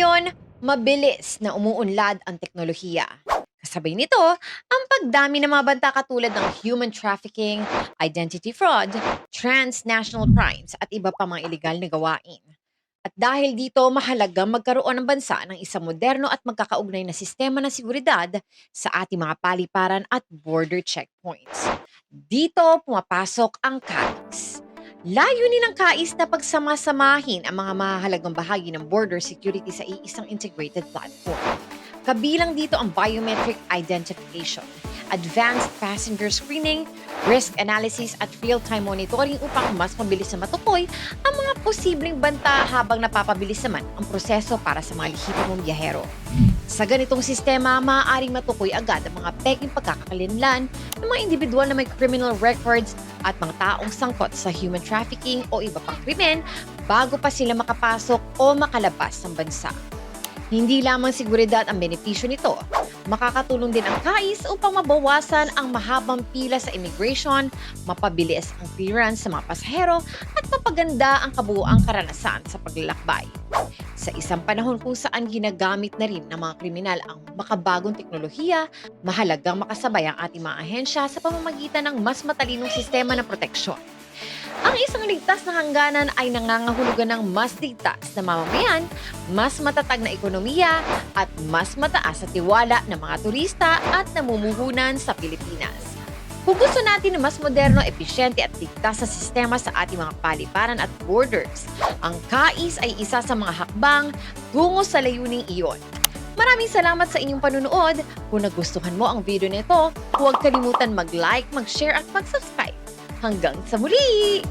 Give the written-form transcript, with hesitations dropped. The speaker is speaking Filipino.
Ngayon, mabilis na umuunlad ang teknolohiya. Kasabay nito, ang pagdami ng mga banta katulad ng human trafficking, identity fraud, transnational crimes at iba pa mga illegal na gawain. At dahil dito, mahalagang magkaroon ng bansa ng isang moderno at magkakaugnay na sistema ng seguridad sa ating mga paliparan at border checkpoints. Dito pumapasok ang KAIS. Layunin ng KAIS na pagsamasamahin ang mga mahalagang bahagi ng border security sa iisang integrated platform. Kabilang dito ang biometric identification, advanced passenger screening, risk analysis at real-time monitoring upang mas mabilis na matukoy ang mga posibleng banta habang napapabilis naman ang proseso para sa mga lehitimong biyahero. Sa ganitong sistema, maaaring matukoy agad ang mga peking pagkakakilanlan ng mga individual na may criminal records at mga taong sangkot sa human trafficking o iba pang krimen bago pa sila makapasok o makalabas ng bansa. Hindi lamang seguridad ang benepisyo nito. Makakatulong din ang KAIS upang mabawasan ang mahabang pila sa immigration, mapabilis ang clearance sa mga pasahero, at mapaganda ang kabuuang karanasan sa paglalakbay. Sa isang panahon kung saan ginagamit na rin ng mga kriminal ang makabagong teknolohiya, mahalagang makasabay ang ating mga ahensya sa pamamagitan ng mas matalinong sistema ng proteksyon. Ang isang ligtas na hangganan ay nangangahulugan ng mas ligtas na mamamayan, mas matatag na ekonomiya, at mas mataas na tiwala ng mga turista at namumuhunan sa Pilipinas. Kung gusto natin ng mas moderno, episyente at ligtas na sistema sa ating mga paliparan at borders, ang KAIS ay isa sa mga hakbang tungo sa layuning iyon. Maraming salamat sa inyong panunood. Kung nagustuhan mo ang video nito, huwag kalimutan mag-like, mag-share at mag-subscribe. Hanggang sa muli!